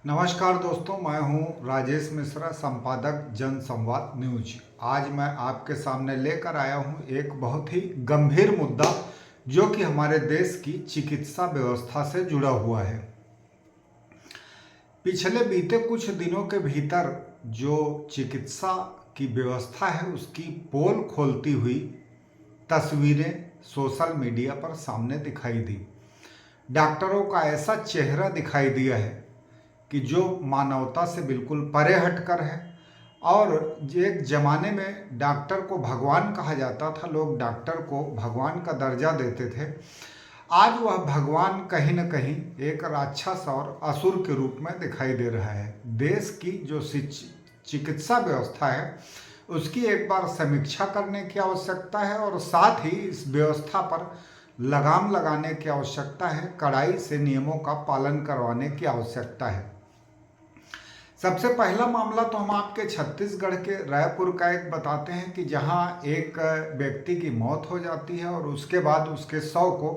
नमस्कार दोस्तों, मैं हूं राजेश मिश्रा, संपादक जन संवाद न्यूज। आज मैं आपके सामने लेकर आया हूं एक बहुत ही गंभीर मुद्दा जो कि हमारे देश की चिकित्सा व्यवस्था से जुड़ा हुआ है। पिछले बीते कुछ दिनों के भीतर जो चिकित्सा की व्यवस्था है उसकी पोल खोलती हुई तस्वीरें सोशल मीडिया पर सामने दिखाई दी। डॉक्टरों का ऐसा चेहरा दिखाई दिया है कि जो मानवता से बिल्कुल परे हटकर है। और एक ज़माने में डॉक्टर को भगवान कहा जाता था, लोग डॉक्टर को भगवान का दर्जा देते थे। आज वह भगवान कहीं न कहीं एक राक्षस और असुर के रूप में दिखाई दे रहा है। देश की जो चिकित्सा व्यवस्था है उसकी एक बार समीक्षा करने की आवश्यकता है और साथ ही इस व्यवस्था पर लगाम लगाने की आवश्यकता है, कड़ाई से नियमों का पालन करवाने की आवश्यकता है। सबसे पहला मामला तो हम आपके छत्तीसगढ़ के रायपुर का एक बताते हैं कि जहां एक व्यक्ति की मौत हो जाती है और उसके बाद उसके शव को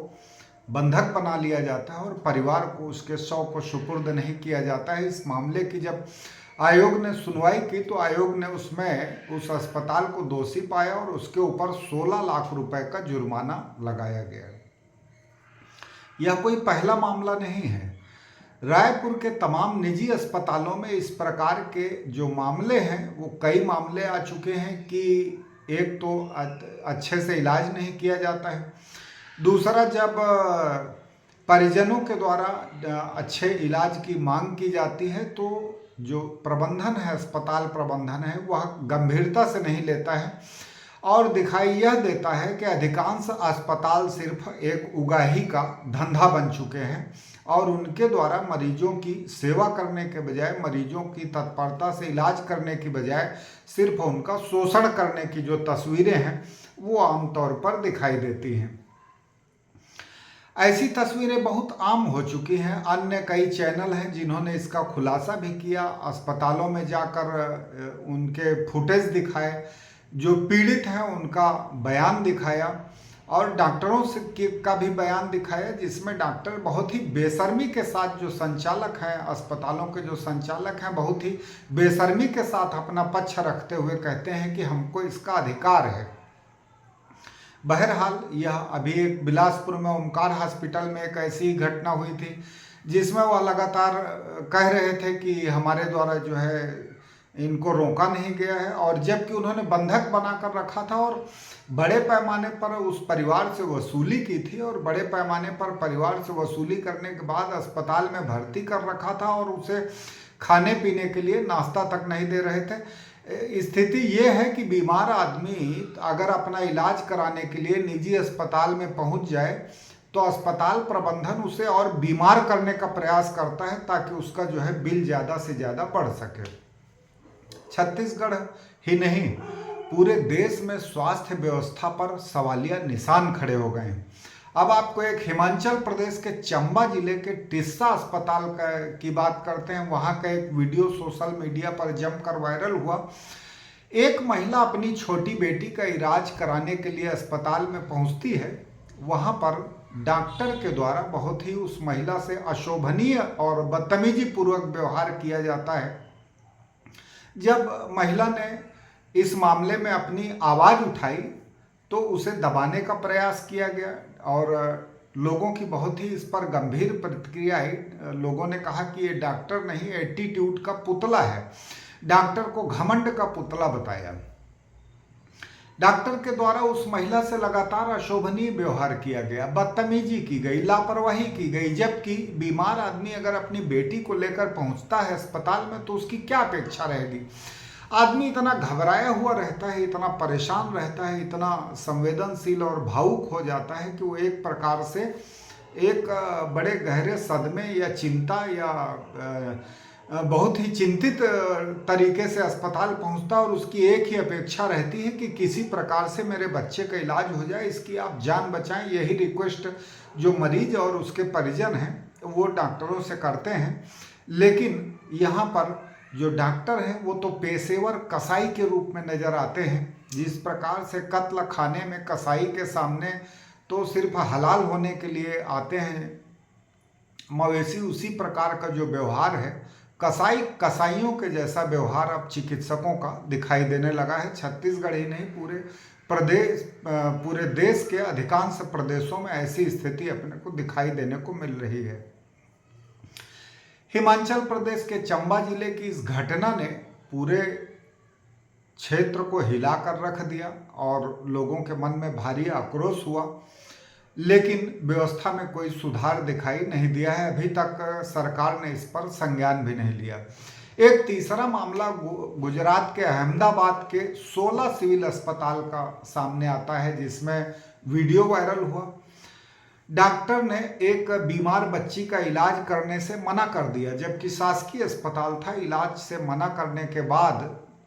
बंधक बना लिया जाता है और परिवार को उसके शव को सुपुर्द नहीं किया जाता है। इस मामले की जब आयोग ने सुनवाई की तो आयोग ने उसमें उस अस्पताल को दोषी पाया और उसके ऊपर 16 लाख रुपए का जुर्माना लगाया गया। यह कोई पहला मामला नहीं है। रायपुर के तमाम निजी अस्पतालों में इस प्रकार के जो मामले हैं वो कई मामले आ चुके हैं कि एक तो अच्छे से इलाज नहीं किया जाता है, दूसरा जब परिजनों के द्वारा अच्छे इलाज की मांग की जाती है तो जो प्रबंधन है, अस्पताल प्रबंधन है, वह गंभीरता से नहीं लेता है और दिखाई यह देता है कि अधिकांश अस्पताल सिर्फ एक उगाही का धंधा बन चुके हैं और उनके द्वारा मरीजों की सेवा करने के बजाय, मरीजों की तत्परता से इलाज करने की बजाय सिर्फ उनका शोषण करने की जो तस्वीरें हैं वो आमतौर पर दिखाई देती हैं। ऐसी तस्वीरें बहुत आम हो चुकी हैं। अन्य कई चैनल हैं जिन्होंने इसका खुलासा भी किया, अस्पतालों में जाकर उनके फुटेज दिखाए, जो पीड़ित हैं उनका बयान दिखाया और डॉक्टरों से का भी बयान दिखाया, जिसमें डॉक्टर बहुत ही बेशर्मी के साथ, जो संचालक हैं अस्पतालों के, जो संचालक हैं बहुत ही बेशर्मी के साथ अपना पक्ष रखते हुए कहते हैं कि हमको इसका अधिकार है। बहरहाल यह अभी एक बिलासपुर में ओमकार हॉस्पिटल में एक ऐसी ही घटना हुई थी जिसमें वह लगातार कह रहे थे कि हमारे द्वारा जो है इनको रोका नहीं गया है, और जबकि उन्होंने बंधक बनाकर रखा था और बड़े पैमाने पर उस परिवार से वसूली की थी और बड़े पैमाने पर परिवार से वसूली करने के बाद अस्पताल में भर्ती कर रखा था और उसे खाने पीने के लिए नाश्ता तक नहीं दे रहे थे। स्थिति ये है कि बीमार आदमी अगर अपना इलाज कराने के लिए निजी अस्पताल में पहुंच जाए तो अस्पताल प्रबंधन उसे और बीमार करने का प्रयास करता है ताकि उसका जो है बिल ज़्यादा से ज़्यादा बढ़ सके। छत्तीसगढ़ ही नहीं, पूरे देश में स्वास्थ्य व्यवस्था पर सवालिया निशान खड़े हो गए हैं। अब आपको एक हिमाचल प्रदेश के चंबा जिले के टिस्सा अस्पताल की बात करते हैं। वहां का एक वीडियो सोशल मीडिया पर जमकर वायरल हुआ। एक महिला अपनी छोटी बेटी का इलाज कराने के लिए अस्पताल में पहुंचती है। वहां पर डॉक्टर के द्वारा बहुत ही उस महिला से अशोभनीय और बदतमीजी पूर्वक व्यवहार किया जाता है। जब महिला ने इस मामले में अपनी आवाज़ उठाई तो उसे दबाने का प्रयास किया गया और लोगों की बहुत ही इस पर गंभीर प्रतिक्रिया आई। लोगों ने कहा कि ये डॉक्टर नहीं, एटीट्यूड का पुतला है। डॉक्टर को घमंड का पुतला बताया। डॉक्टर के द्वारा उस महिला से लगातार अशोभनीय व्यवहार किया गया, बदतमीजी की गई, लापरवाही की गई। जबकि बीमार आदमी अगर अपनी बेटी को लेकर पहुंचता है अस्पताल में तो उसकी क्या अपेक्षा रहेगी। आदमी इतना घबराया हुआ रहता है, इतना परेशान रहता है, इतना संवेदनशील और भावुक हो जाता है कि वो एक प्रकार से एक बड़े गहरे सदमे या चिंता या बहुत ही चिंतित तरीके से अस्पताल पहुंचता और उसकी एक ही अपेक्षा रहती है कि किसी प्रकार से मेरे बच्चे का इलाज हो जाए, इसकी आप जान बचाएं। यही रिक्वेस्ट जो मरीज और उसके परिजन हैं वो डॉक्टरों से करते हैं। लेकिन यहाँ पर जो डॉक्टर हैं वो तो पेशेवर कसाई के रूप में नज़र आते हैं। जिस प्रकार से कत्ल खाने में कसाई के सामने तो सिर्फ हलाल होने के लिए आते हैं मवेशी, उसी प्रकार का जो व्यवहार है कसाईयों के जैसा व्यवहार अब चिकित्सकों का दिखाई देने लगा है। छत्तीसगढ़ ही नहीं, पूरे देश के अधिकांश प्रदेशों में ऐसी स्थिति अपने को दिखाई देने को मिल रही है। हिमाचल प्रदेश के चंबा जिले की इस घटना ने पूरे क्षेत्र को हिलाकर रख दिया और लोगों के मन में भारी आक्रोश हुआ, लेकिन व्यवस्था में कोई सुधार दिखाई नहीं दिया है। अभी तक सरकार ने इस पर संज्ञान भी नहीं लिया। एक तीसरा मामला गुजरात के अहमदाबाद के 16 सिविल अस्पताल का सामने आता है, जिसमें वीडियो वायरल हुआ। डॉक्टर ने एक बीमार बच्ची का इलाज करने से मना कर दिया, जबकि शासकीय अस्पताल था। इलाज से मना करने के बाद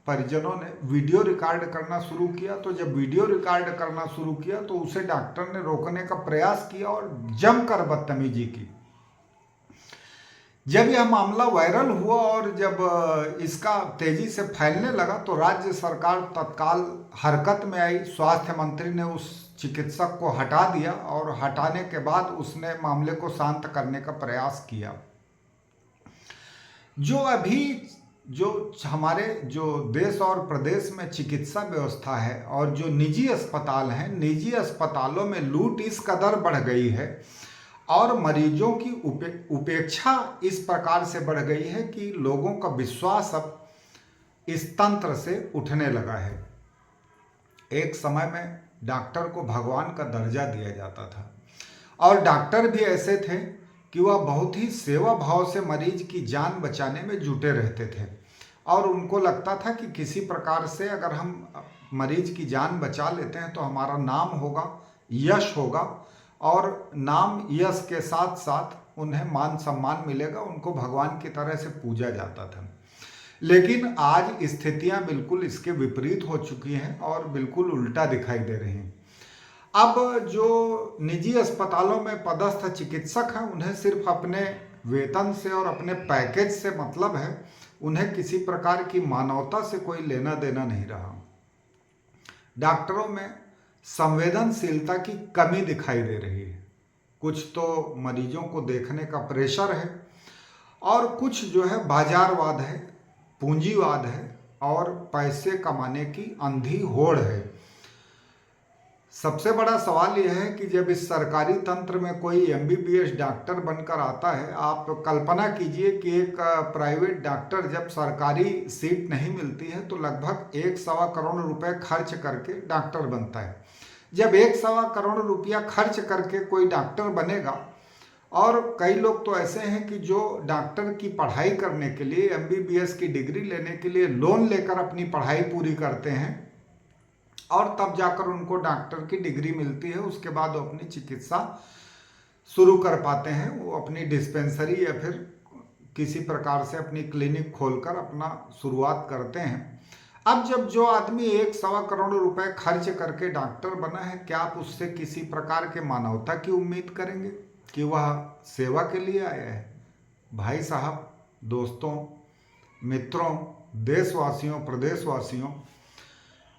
परिजनों ने वीडियो रिकॉर्ड करना शुरू किया। तो जब वीडियो रिकॉर्ड करना शुरू किया तो उसे डॉक्टर ने रोकने का प्रयास किया और जमकर बदतमीजी की। जब यह मामला वायरल हुआ और जब इसका तेजी से फैलने लगा तो राज्य सरकार तत्काल हरकत में आई। स्वास्थ्य मंत्री ने उस चिकित्सक को हटा दिया और हटाने के बाद उसने मामले को शांत करने का प्रयास किया। जो हमारे देश और प्रदेश में चिकित्सा व्यवस्था है और जो निजी अस्पताल हैं, निजी अस्पतालों में लूट इस कदर बढ़ गई है और मरीजों की उपेक्षा इस प्रकार से बढ़ गई है कि लोगों का विश्वास अब इस तंत्र से उठने लगा है। एक समय में डॉक्टर को भगवान का दर्जा दिया जाता था और डॉक्टर भी ऐसे थे कि वह बहुत ही सेवा भाव से मरीज की जान बचाने में जुटे रहते थे और उनको लगता था कि किसी प्रकार से अगर हम मरीज की जान बचा लेते हैं तो हमारा नाम होगा, यश होगा और नाम यश के साथ साथ उन्हें मान सम्मान मिलेगा, उनको भगवान की तरह से पूजा जाता था। लेकिन आज स्थितियां बिल्कुल इसके विपरीत हो चुकी हैं और बिल्कुल उल्टा दिखाई दे रही हैं। अब जो निजी अस्पतालों में पदस्थ चिकित्सक हैं उन्हें सिर्फ अपने वेतन से और अपने पैकेज से मतलब है, उन्हें किसी प्रकार की मानवता से कोई लेना देना नहीं रहा। डॉक्टरों में संवेदनशीलता की कमी दिखाई दे रही है। कुछ तो मरीजों को देखने का प्रेशर है और कुछ जो है बाजारवाद है, पूंजीवाद है और पैसे कमाने की अंधी होड़ है। सबसे बड़ा सवाल यह है कि जब इस सरकारी तंत्र में कोई एमबीबीएस डॉक्टर बनकर आता है, आप कल्पना कीजिए कि एक प्राइवेट डॉक्टर जब सरकारी सीट नहीं मिलती है तो लगभग 1.25 करोड़ रुपए खर्च करके डॉक्टर बनता है। जब 1.25 करोड़ रुपया खर्च करके कोई डॉक्टर बनेगा, और कई लोग तो ऐसे हैं कि जो डॉक्टर की पढ़ाई करने के लिए, एमबीबीएस की डिग्री लेने के लिए लोन लेकर अपनी पढ़ाई पूरी करते हैं और तब जाकर उनको डॉक्टर की डिग्री मिलती है। उसके बाद वो अपनी चिकित्सा शुरू कर पाते हैं। वो अपनी डिस्पेंसरी या फिर किसी प्रकार से अपनी क्लिनिक खोलकर अपना शुरुआत करते हैं। अब जब जो आदमी 1.25 करोड़ रुपए खर्च करके डॉक्टर बना है, क्या आप उससे किसी प्रकार के मानवता की उम्मीद करेंगे कि वह सेवा के लिए आया है? भाई साहब, दोस्तों, मित्रों, देशवासियों, प्रदेशवासियों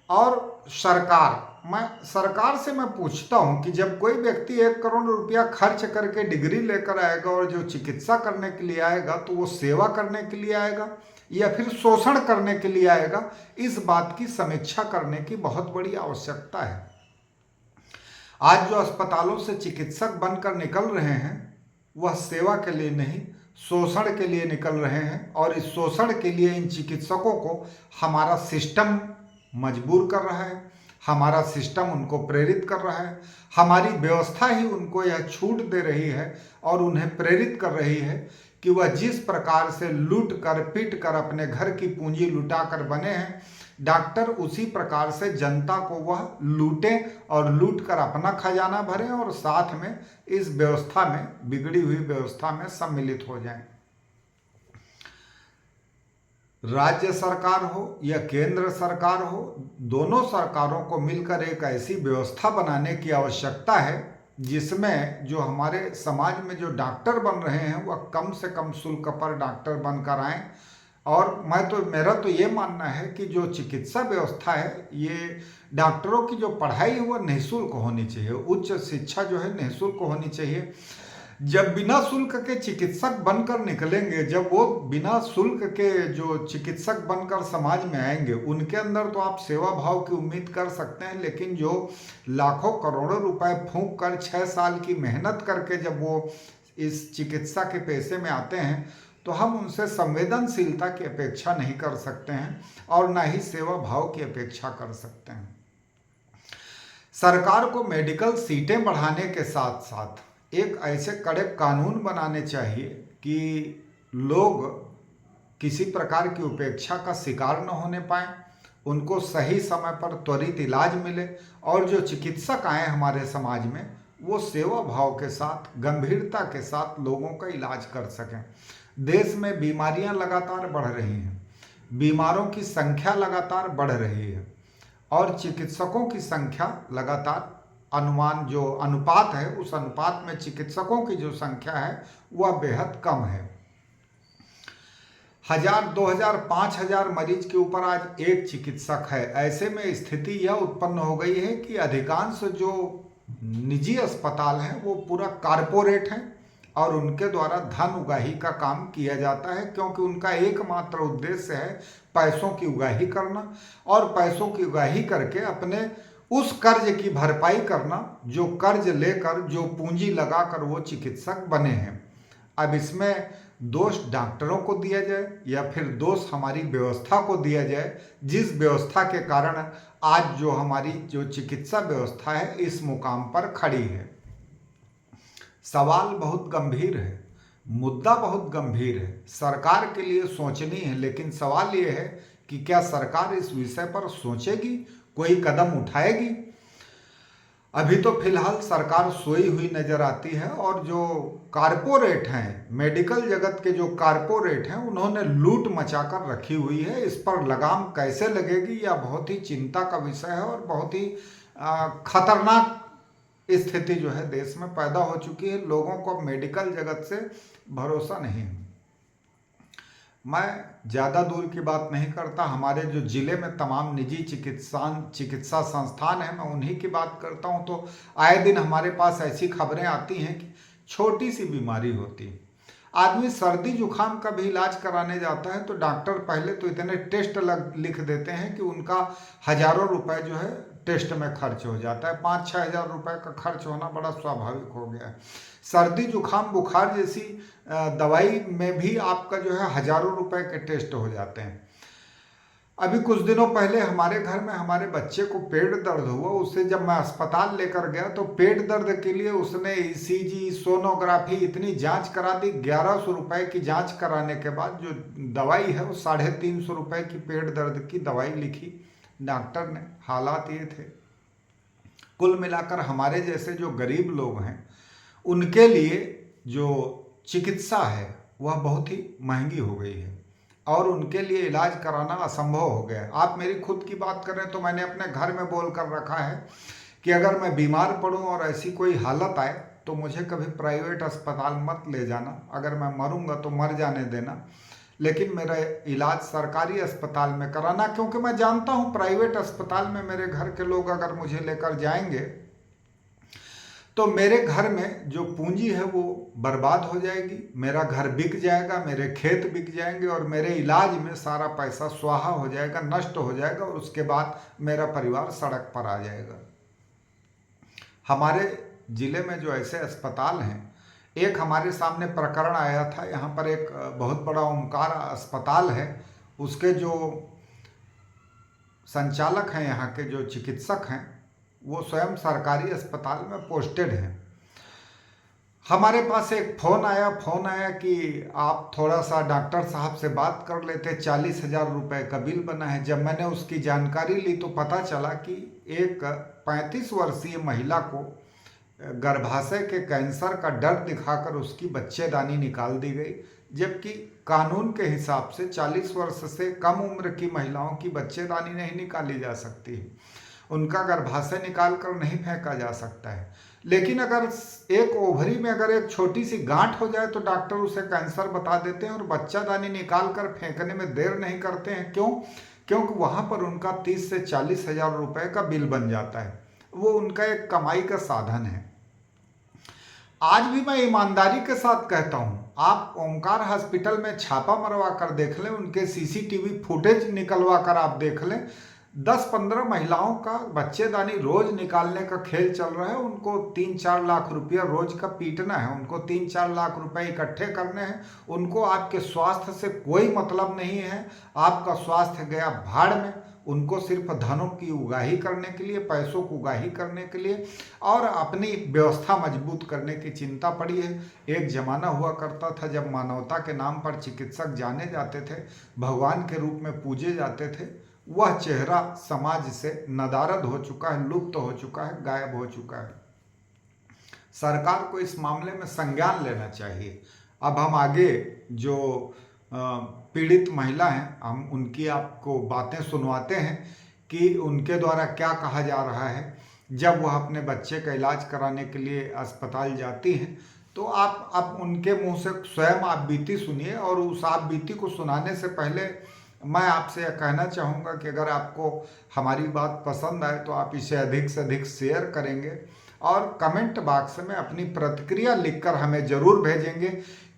और सरकार से मैं पूछता हूं कि जब कोई व्यक्ति 1 करोड़ रुपया खर्च करके डिग्री लेकर आएगा और जो चिकित्सा करने के लिए आएगा तो वो सेवा करने के लिए आएगा या फिर शोषण करने के लिए आएगा? इस बात की समीक्षा करने की बहुत बड़ी आवश्यकता है। आज जो अस्पतालों से चिकित्सक बनकर निकल रहे हैं वह सेवा के लिए नहीं, शोषण के लिए निकल रहे हैं और इस शोषण के लिए इन चिकित्सकों को हमारा सिस्टम मजबूर कर रहा है, हमारा सिस्टम उनको प्रेरित कर रहा है, हमारी व्यवस्था ही उनको यह छूट दे रही है और उन्हें प्रेरित कर रही है कि वह जिस प्रकार से लूट कर पीट कर अपने घर की पूंजी लुटा कर बने हैं, डॉक्टर उसी प्रकार से जनता को वह लूटें और लूट कर अपना खजाना भरें और साथ में इस व्यवस्था में, बिगड़ी हुई व्यवस्था में सम्मिलित हो जाएं। राज्य सरकार हो या केंद्र सरकार हो, दोनों सरकारों को मिलकर एक ऐसी व्यवस्था बनाने की आवश्यकता है जिसमें जो हमारे समाज में जो डॉक्टर बन रहे हैं वह कम से कम शुल्क पर डॉक्टर बनकर आएँ। और मेरा तो ये मानना है कि जो चिकित्सा व्यवस्था है, ये डॉक्टरों की जो पढ़ाई है वह निःशुल्क होनी चाहिए, उच्च शिक्षा जो है निःशुल्क होनी चाहिए। जब बिना शुल्क के चिकित्सक बनकर निकलेंगे, जब वो बिना शुल्क के जो चिकित्सक बनकर समाज में आएंगे, उनके अंदर तो आप सेवा भाव की उम्मीद कर सकते हैं। लेकिन जो लाखों करोड़ों रुपए फूंक कर 6 साल की मेहनत करके जब वो इस चिकित्सा के पेशे में आते हैं, तो हम उनसे संवेदनशीलता की अपेक्षा नहीं कर सकते हैं और ना ही सेवा भाव की अपेक्षा कर सकते हैं। सरकार को मेडिकल सीटें बढ़ाने के साथ साथ एक ऐसे कड़े कानून बनाने चाहिए कि लोग किसी प्रकार की उपेक्षा का शिकार न होने पाए, उनको सही समय पर त्वरित इलाज मिले और जो चिकित्सक आए हमारे समाज में वो सेवा भाव के साथ, गंभीरता के साथ लोगों का इलाज कर सकें। देश में बीमारियां लगातार बढ़ रही हैं, बीमारों की संख्या लगातार बढ़ रही है और चिकित्सकों की संख्या लगातार, अनुमान जो अनुपात है उस अनुपात में चिकित्सकों की जो संख्या है वह बेहद कम है। 1000, 2000, 5000 मरीज के ऊपर आज एक चिकित्सक है। ऐसे में स्थिति यह उत्पन्न हो गई है कि अधिकांश जो निजी अस्पताल हैं वो पूरा कारपोरेट हैं और उनके द्वारा धन उगाही का काम किया जाता है, क्योंकि उनका एकमात्र उद्देश्य है पैसों की उगाही करना और पैसों की उगाही करके अपने उस कर्ज की भरपाई करना जो कर्ज लेकर, जो पूंजी लगाकर वो चिकित्सक बने हैं। अब इसमें दोष डॉक्टरों को दिया जाए या फिर दोष हमारी व्यवस्था को दिया जाए, जिस व्यवस्था के कारण आज जो हमारी जो चिकित्सा व्यवस्था है इस मुकाम पर खड़ी है। सवाल बहुत गंभीर है, मुद्दा बहुत गंभीर है, सरकार के लिए सोचनी है। लेकिन सवाल ये है कि क्या सरकार इस विषय पर सोचेगी, कोई कदम उठाएगी? अभी तो फिलहाल सरकार सोई हुई नजर आती है और जो कारपोरेट हैं, मेडिकल जगत के जो कारपोरेट हैं, उन्होंने लूट मचाकर रखी हुई है। इस पर लगाम कैसे लगेगी यह बहुत ही चिंता का विषय है और बहुत ही खतरनाक स्थिति जो है देश में पैदा हो चुकी है। लोगों को मेडिकल जगत से भरोसा नहीं है। मैं ज़्यादा दूर की बात नहीं करता, हमारे जो ज़िले में तमाम निजी चिकित्सा संस्थान हैं मैं उन्हीं की बात करता हूं। तो आए दिन हमारे पास ऐसी खबरें आती हैं कि छोटी सी बीमारी होती है, आदमी सर्दी जुकाम का भी इलाज कराने जाता है तो डॉक्टर पहले तो इतने टेस्ट लिख देते हैं कि उनका हजारों रुपए जो है टेस्ट में खर्च हो जाता है। 5-6 हज़ार रुपए का खर्च होना बड़ा स्वाभाविक हो गया है। सर्दी जुकाम बुखार जैसी दवाई में भी आपका जो है हजारों रुपए के टेस्ट हो जाते हैं। अभी कुछ दिनों पहले हमारे घर में हमारे बच्चे को पेट दर्द हुआ, उसे जब मैं अस्पताल लेकर गया तो पेट दर्द के लिए उसने ईसीजी, सोनोग्राफी, इतनी जांच करा दी। 1100 रुपए की जांच कराने के बाद जो दवाई है वो 350 रुपए की पेट दर्द की दवाई लिखी डॉक्टर ने। हालात ये थे। कुल मिलाकर हमारे जैसे जो गरीब लोग हैं उनके लिए जो चिकित्सा है वह बहुत ही महंगी हो गई है और उनके लिए इलाज कराना असंभव हो गया है। आप मेरी खुद की बात करें तो मैंने अपने घर में बोल कर रखा है कि अगर मैं बीमार पड़ूं और ऐसी कोई हालत आए तो मुझे कभी प्राइवेट अस्पताल मत ले जाना, अगर मैं मरूंगा तो मर जाने देना, लेकिन मेरा इलाज सरकारी अस्पताल में कराना, क्योंकि मैं जानता हूं प्राइवेट अस्पताल में मेरे घर के लोग अगर मुझे लेकर जाएंगे तो मेरे घर में जो पूंजी है वो बर्बाद हो जाएगी, मेरा घर बिक जाएगा, मेरे खेत बिक जाएंगे और मेरे इलाज में सारा पैसा स्वाहा हो जाएगा, नष्ट हो जाएगा और उसके बाद मेरा परिवार सड़क पर आ जाएगा। हमारे ज़िले में जो ऐसे अस्पताल हैं, एक हमारे सामने प्रकरण आया था, यहाँ पर एक बहुत बड़ा ओमकार अस्पताल है, उसके जो संचालक हैं, यहाँ के जो चिकित्सक हैं, वो स्वयं सरकारी अस्पताल में पोस्टेड हैं। हमारे पास एक फ़ोन आया कि आप थोड़ा सा डॉक्टर साहब से बात कर लेते, 40,000 रुपये का बिल बना है। जब मैंने उसकी जानकारी ली तो पता चला कि एक 35 वर्षीय महिला को गर्भाशय के कैंसर का डर दिखाकर उसकी बच्चेदानी निकाल दी गई, जबकि कानून के हिसाब से 40 वर्ष से कम उम्र की महिलाओं की बच्चेदानी नहीं निकाली जा सकती है, उनका गर्भाशय निकाल कर नहीं फेंका जा सकता है। लेकिन अगर एक ओवरी में अगर एक छोटी सी गांठ हो जाए तो डॉक्टर उसे कैंसर बता देते हैं और बच्चादानी निकाल कर फेंकने में देर नहीं करते हैं। क्यों? क्योंकि वहाँ पर उनका 30 से 40 हज़ार रुपये का बिल बन जाता है, वो उनका एक कमाई का साधन है। आज भी मैं ईमानदारी के साथ कहता हूं, आप ओमकार हॉस्पिटल में छापा मरवा कर देख लें, उनके सीसीटीवी फुटेज निकलवा कर आप देख लें। 10-15 महिलाओं का बच्चेदानी रोज निकालने का खेल चल रहा है। उनको 3-4 लाख रुपया रोज का पीटना है, उनको 3-4 लाख रुपए इकट्ठे करने हैं। उनको आपके स्वास्थ्य से कोई मतलब नहीं है। आपका स्वास्थ्य गया भाड़ में। उनको सिर्फ धनों की उगाही करने के लिए, पैसों की उगाही करने के लिए और अपनी व्यवस्था मजबूत करने की चिंता पड़ी है। एक जमाना हुआ करता था जब मानवता के नाम पर चिकित्सक जाने जाते थे, भगवान के रूप में पूजे जाते थे। वह चेहरा समाज से नदारद हो चुका है, लुप्त हो चुका है, गायब हो चुका है। सरकार को इस मामले में संज्ञान लेना चाहिए। अब हम आगे जो पीड़ित महिला हैं, हम उनकी आपको बातें सुनवाते हैं कि उनके द्वारा क्या कहा जा रहा है। जब वह अपने बच्चे का इलाज कराने के लिए अस्पताल जाती हैं तो आप अब उनके मुंह से स्वयं आप बीती सुनिए। और उस आप बीती को सुनाने से पहले मैं आपसे यह कहना चाहूँगा कि अगर आपको हमारी बात पसंद आए तो आप इसे अधिक से अधिक शेयर करेंगे और कमेंट बॉक्स में अपनी प्रतिक्रिया लिखकर हमें जरूर भेजेंगे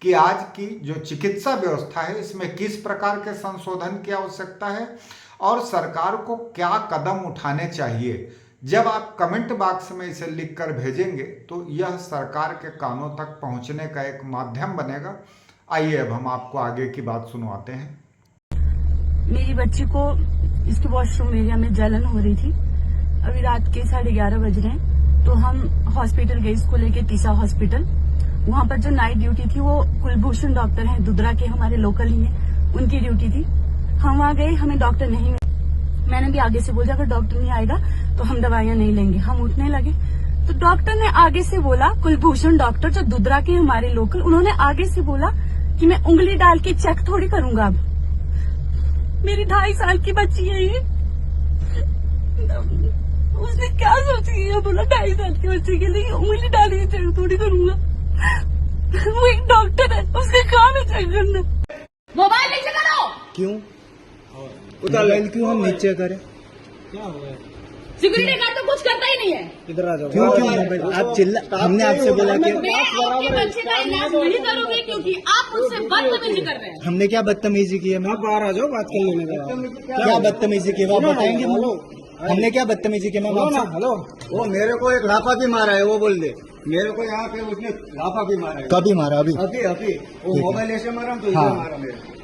कि आज की जो चिकित्सा व्यवस्था है इसमें किस प्रकार के संशोधन की आवश्यकता है और सरकार को क्या कदम उठाने चाहिए। जब आप कमेंट बॉक्स में इसे लिखकर भेजेंगे तो यह सरकार के कानों तक पहुंचने का एक माध्यम बनेगा। आइए अब हम आपको आगे की बात सुनवाते हैं। मेरी बच्ची को इसके वॉशरूम एरिया में जलन हो रही थी। अभी रात के 11:30 बज रहे हैं तो हम हॉस्पिटल गए, इसको लेके तीसा हॉस्पिटल। वहाँ पर जो नाइट ड्यूटी थी वो कुलभूषण डॉक्टर हैं दुदरा के, हमारे लोकल ही हैं, उनकी ड्यूटी थी। हम वहाँ गए, हमें डॉक्टर नहीं मिले। मैंने भी आगे से बोला अगर डॉक्टर नहीं आएगा तो हम दवाइयां नहीं लेंगे। हम उठने लगे तो डॉक्टर ने आगे से बोला, कुलभूषण डॉक्टर जो दुदरा के हमारे लोकल, उन्होंने आगे से बोला कि मैं उंगली डाल के चेक थोड़ी करूंगा। अब मेरी 2.5 साल की बच्ची है ये, उसने क्या सोची है, बोला 2.5 साल की बच्ची के लिए उंगली डाल के चेक थोड़ी करूंगा। वो एक डॉक्टर है, उसके काम है चेक करना। मोबाइल नीचे करो। क्यों मोबाइल क्यों हम नीचे करें? क्या हुआ? सिक्योरिटी गार्ड तो कुछ करता ही नहीं है। इधर आ जाओ। क्यों मोबाइल आप चिल्ला, हमने आपसे बोला कि मैं आपके बच्चे का इलाज नहीं करूंगी क्योंकि आप मुझसे बदतमीजी कर रहे हैं। हमने क्या बदतमीजी की है? आप बाहर आ जाओ, बात कर लेने का। क्या बदतमीजी की आप बताएंगे? हमने क्या बदतमीजी की? मैं हेलो, वो मेरे को एक लाफा भी मारा है, वो बोल दे। मेरे को यहाँ पे उसने लाफा भी मारा है। कभी मारा? अभी वो मोबाइल ऐसे मारा तो इधर मारा मेरे।